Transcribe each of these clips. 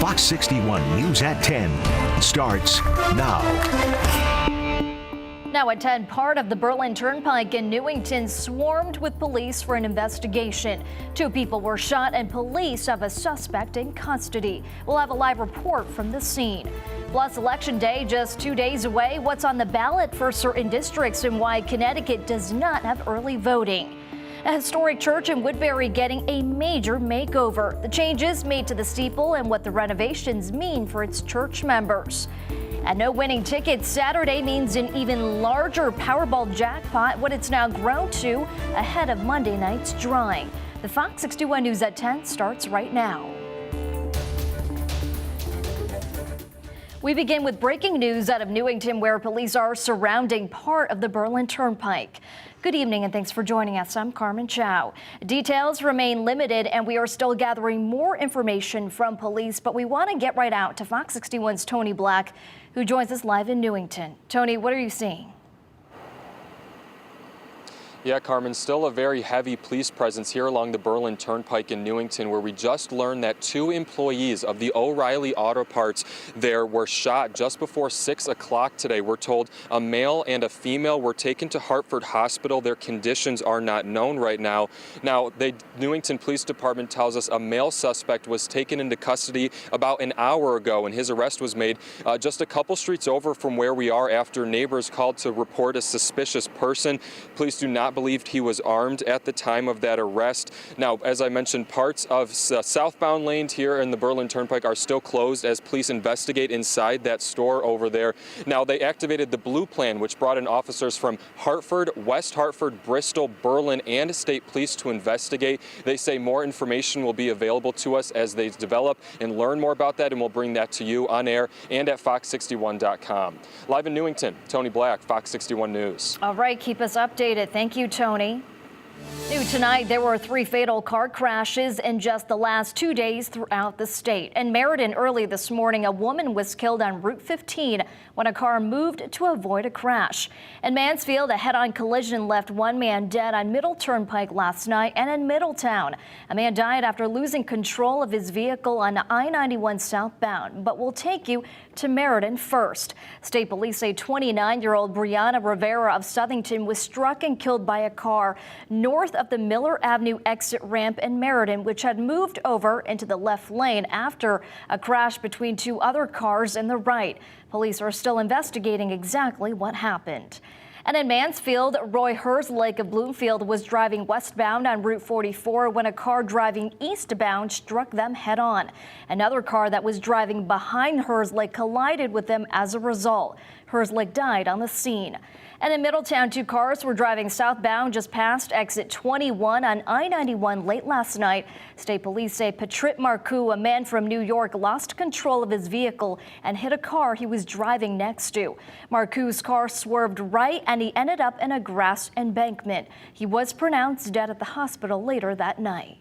Fox 61 News at 10 starts now. Now at 10, part of the Berlin Turnpike in Newington swarmed with police for an investigation. 2 people were shot and police have a suspect in custody. We'll have a live report from the scene. Plus, Election Day just 2 days away. What's on the ballot for certain districts and why Connecticut does not have early voting. A historic church in Woodbury getting a major makeover. The changes made to the steeple and what the renovations mean for its church members. And no winning tickets Saturday means an even larger Powerball jackpot, what it's now grown to ahead of Monday night's drawing. The Fox 61 News at 10 starts right now. We begin with breaking news out of Newington, where police are surrounding part of the Berlin Turnpike. Good evening and thanks for joining us. I'm Carmen Chow. Details remain limited and we are still gathering more information from police, but we want to get right out to Fox 61's Tony Black, who joins us live in Newington. Tony, what are you seeing? Yeah, Carmen, still a very heavy police presence here along the Berlin Turnpike in Newington, where we just learned that 2 employees of the O'Reilly Auto Parts there were shot just before 6 o'clock today. We're told a male and a female were taken to Hartford Hospital. Their conditions are not known right now. Now, the Newington Police Department tells us a male suspect was taken into custody about an hour ago, and his arrest was made just a couple streets over from where we are after neighbors called to report a suspicious person. Police do not believed he was armed at the time of that arrest. Now, as I mentioned, parts of southbound lanes here in the Berlin Turnpike are still closed as police investigate inside that store over there. Now, they activated the Blue Plan, which brought in officers from Hartford, West Hartford, Bristol, Berlin, and state police to investigate. They say more information will be available to us as they develop and learn more about that, and we'll bring that to you on air and at fox61.com. Live in Newington, Tony Black, Fox 61 News. All right, keep us updated. Thank you, Tony. New tonight, there were 3 fatal car crashes in just the last 2 days throughout the state. In Meriden early this morning, a woman was killed on Route 15 when a car moved to avoid a crash. In Mansfield, a head-on collision left 1 man dead on Middle Turnpike last night, and in Middletown, a man died after losing control of his vehicle on I-91 southbound. But we'll take you to Meriden first. State police say 29-year-old Brianna Rivera of Southington was struck and killed by a car north of the Miller Avenue exit ramp in Meriden, which had moved over into the left lane after a crash between 2 other cars in the right. Police are still investigating exactly what happened. And in Mansfield, Roy Herslake of Bloomfield was driving westbound on Route 44 when a car driving eastbound struck them head-on. Another car that was driving behind Herslake collided with them as a result. Herslake died on the scene. And in Middletown, 2 cars were driving southbound just past exit 21 on I-91 late last night. State police say Patrick ROKU, a man from New York, lost control of his vehicle and hit a car he was driving next to. ROKU's car swerved right and he ended up in a grass embankment. He was pronounced dead at the hospital later that night.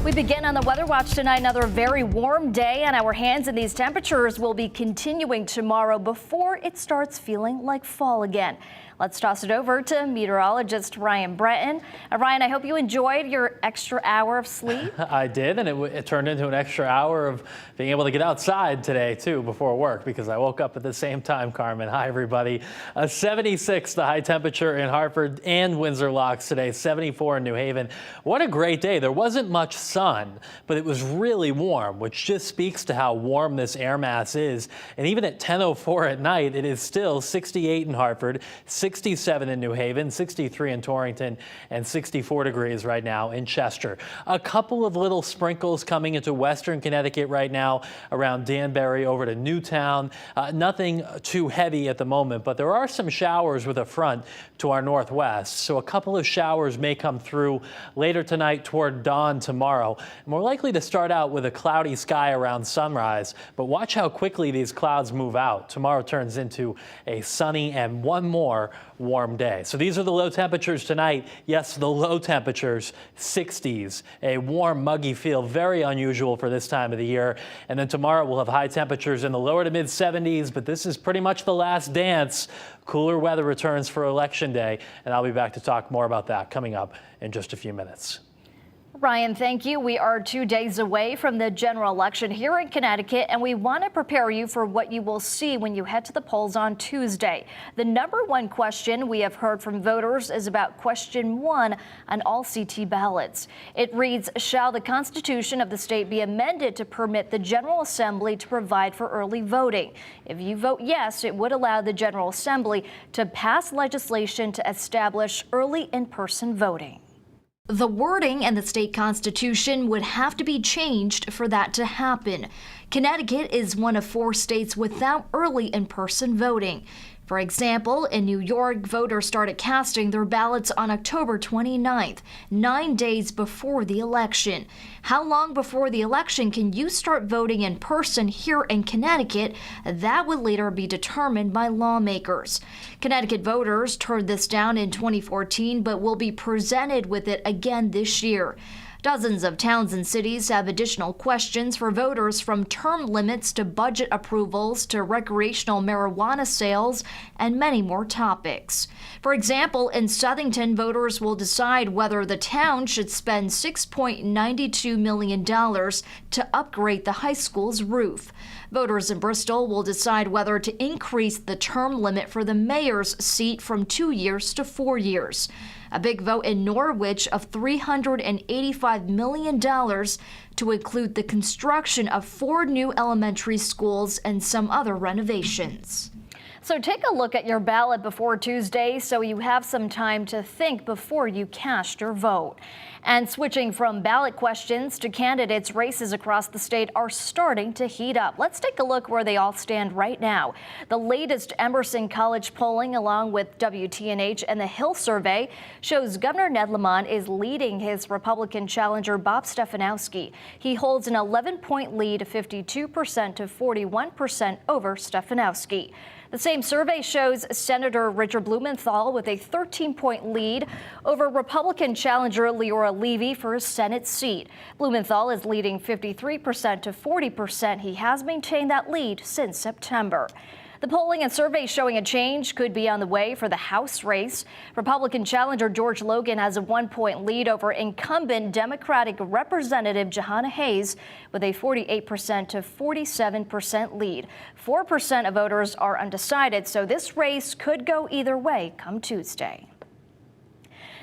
We begin on the Weather Watch tonight. Another very warm day on our hands, and these temperatures will be continuing tomorrow before it starts feeling like fall again. Let's toss it over to meteorologist Ryan Breton. Ryan, I hope you enjoyed your extra hour of sleep. I did, and it turned into an extra hour of being able to get outside today, too, before work, because I woke up at the same time, Carmen. Hi, everybody. 76, the high temperature in Hartford and Windsor Locks today, 74 in New Haven. What a great day. There wasn't much sun, but it was really warm, which just speaks to how warm this air mass is. And even at 10:04 at night, it is still 68 in Hartford, 67 in New Haven, 63 in Torrington, and 64 degrees right now in Chester. A couple of little sprinkles coming into western Connecticut right now around Danbury over to Newtown. Nothing too heavy at the moment, but there are some showers with a front to our northwest. So a couple of showers may come through later tonight toward dawn tomorrow. And we're likely to start out with a cloudy sky around sunrise, but watch how quickly these clouds move out. Tomorrow turns into a sunny and one more warm day. So these are the low temperatures tonight. Yes, the low temperatures, 60s, a warm, muggy feel, very unusual for this time of the year. And then tomorrow we'll have high temperatures in the lower to mid 70s, but this is pretty much the last dance. Cooler weather returns for Election Day, and I'll be back to talk more about that coming up in just a few minutes. Ryan, thank you. We are 2 days away from the general election here in Connecticut, and we want to prepare you for what you will see when you head to the polls on Tuesday. The number one question we have heard from voters is about question 1 on all CT ballots. It reads, shall the Constitution of the state be amended to permit the General Assembly to provide for early voting? If you vote yes, it would allow the General Assembly to pass legislation to establish early in-person voting. The wording in the state constitution would have to be changed for that to happen. Connecticut is one of 4 states without early in-person voting. For example, in New York, voters started casting their ballots on October 29th, 9 days before the election. How long before the election can you start voting in person here in Connecticut? That would later be determined by lawmakers. Connecticut voters turned this down in 2014, but will be presented with it again this year. Dozens of towns and cities have additional questions for voters, from term limits to budget approvals to recreational marijuana sales and many more topics. For example, in Southington, voters will decide whether the town should spend $6.92 million to upgrade the high school's roof. Voters in Bristol will decide whether to increase the term limit for the mayor's seat from 2 years to 4 years. A big vote in Norwich of $385 million to include the construction of 4 new elementary schools and some other renovations. So take a look at your ballot before Tuesday so you have some time to think before you cast your vote. And switching from ballot questions to candidates, races across the state are starting to heat up. Let's take a look where they all stand right now. The latest Emerson College polling, along with WTNH and the Hill survey, shows Governor Ned Lamont is leading his Republican challenger Bob Stefanowski. He holds an 11-point lead, 52% to 41% over Stefanowski. The same survey shows Senator Richard Blumenthal with a 13-point lead over Republican challenger Leora Levy for his Senate seat. Blumenthal is leading 53% to 40%. He has maintained that lead since September. The polling and surveys showing a change could be on the way for the House race. Republican challenger George Logan has a 1-point lead over incumbent Democratic Representative Jahana Hayes with a 48% to 47% lead. 4% of voters are undecided, so this race could go either way come Tuesday.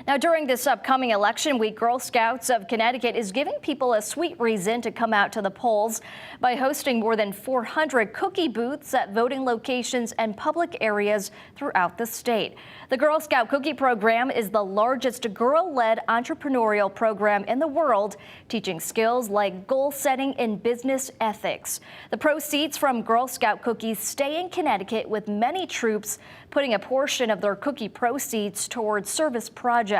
Now, during this upcoming election week, Girl Scouts of Connecticut is giving people a sweet reason to come out to the polls by hosting more than 400 cookie booths at voting locations and public areas throughout the state. The Girl Scout Cookie Program is the largest girl-led entrepreneurial program in the world, teaching skills like goal setting and business ethics. The proceeds from Girl Scout cookies stay in Connecticut, with many troops putting a portion of their cookie proceeds towards service projects.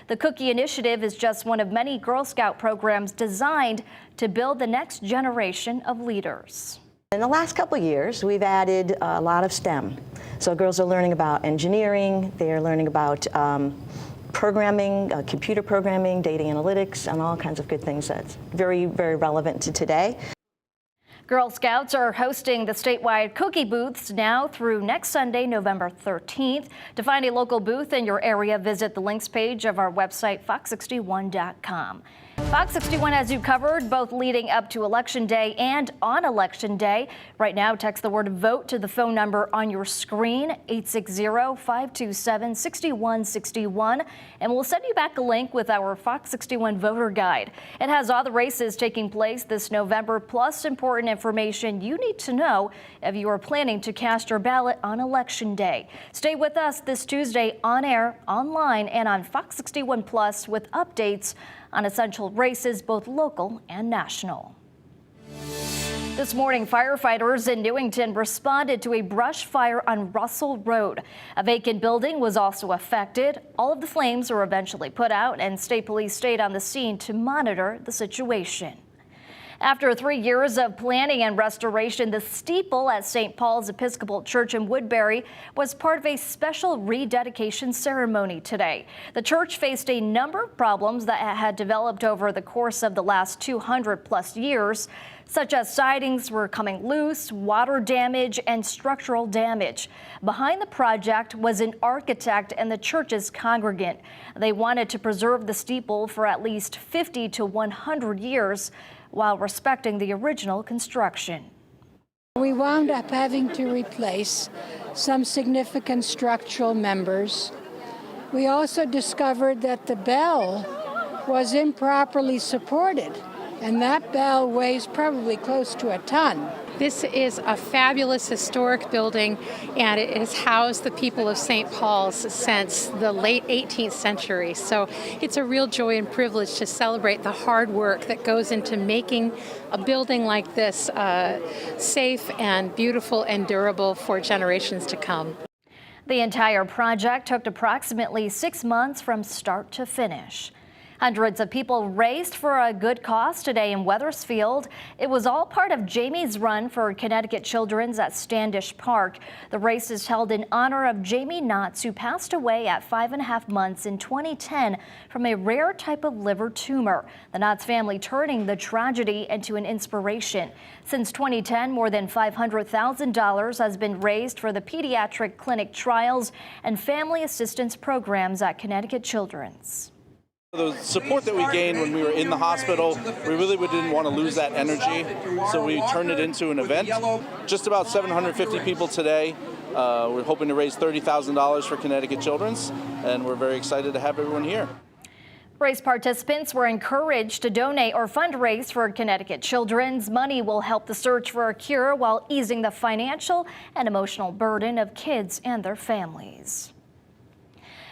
The Cookie Initiative is just one of many Girl Scout programs designed to build the next generation of leaders. In the last couple of years, we've added a lot of STEM. So girls are learning about engineering, they are learning about programming, computer programming, data analytics, and all kinds of good things that's very, very relevant to today. Girl Scouts are hosting the statewide cookie booths now through next Sunday, November 13th. To find a local booth in your area, visit the links page of our website, fox61.com. Fox 61 has you covered both leading up to Election Day and on Election Day. Right now, text the word VOTE to the phone number on your screen, 860-527-6161, and we'll send you back a link with our Fox 61 voter guide. It has all the races taking place this November, plus important information you need to know if you are planning to cast your ballot on Election Day. Stay with us this Tuesday on air, online, and on Fox 61 Plus with updates on essential races, both local and national. This morning, firefighters in Newington responded to a brush fire on Russell Road. A vacant building was also affected. All of the flames were eventually put out, and state police stayed on the scene to monitor the situation. After 3 years of planning and restoration, the steeple at St. Paul's Episcopal Church in Woodbury was part of a special rededication ceremony today. The church faced a number of problems that had developed over the course of the last 200+ years, such as sidings were coming loose, water damage, and structural damage. Behind the project was an architect and the church's congregant. They wanted to preserve the steeple for at least 50 to 100 years while respecting the original construction. We wound up having to replace some significant structural members. We also discovered that the bell was improperly supported, and that bell weighs probably close to a ton. This is a fabulous historic building, and it has housed the people of St. Paul's since the late 18th century. So it's a real joy and privilege to celebrate the hard work that goes into making a building like this safe and beautiful and durable for generations to come. The entire project took approximately 6 months from start to finish. Hundreds of people raced for a good cause today in Wethersfield. It was all part of Jamie's Run for Connecticut Children's at Standish Park. The race is held in honor of Jamie Knotts, who passed away at 5.5 months in 2010 from a rare type of liver tumor. The Knotts family turning the tragedy into an inspiration. Since 2010, more than $500,000 has been raised for the pediatric clinic trials and family assistance programs at Connecticut Children's. The support that we gained when we were in the hospital, we really didn't want to lose that energy, so we turned it into an event. Just about 750 people today. We're hoping to raise $30,000 for Connecticut Children's, and we're very excited to have everyone here. Race participants were encouraged to donate or fundraise for Connecticut Children's. Money will help the search for a cure while easing the financial and emotional burden of kids and their families.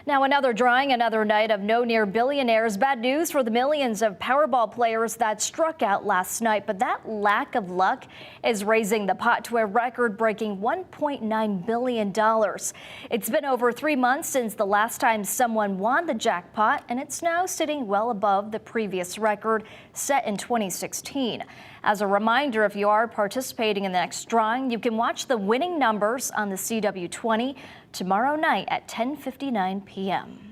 Now another drawing, another night of no near billionaires. Bad news for the millions of Powerball players that struck out last night, but that lack of luck is raising the pot to a record-breaking $1.9 billion. It's been over 3 months since the last time someone won the jackpot, and it's now sitting well above the previous record set in 2016. As a reminder, if you are participating in the next drawing, you can watch the winning numbers on the CW20 tomorrow night at 10:59 p.m.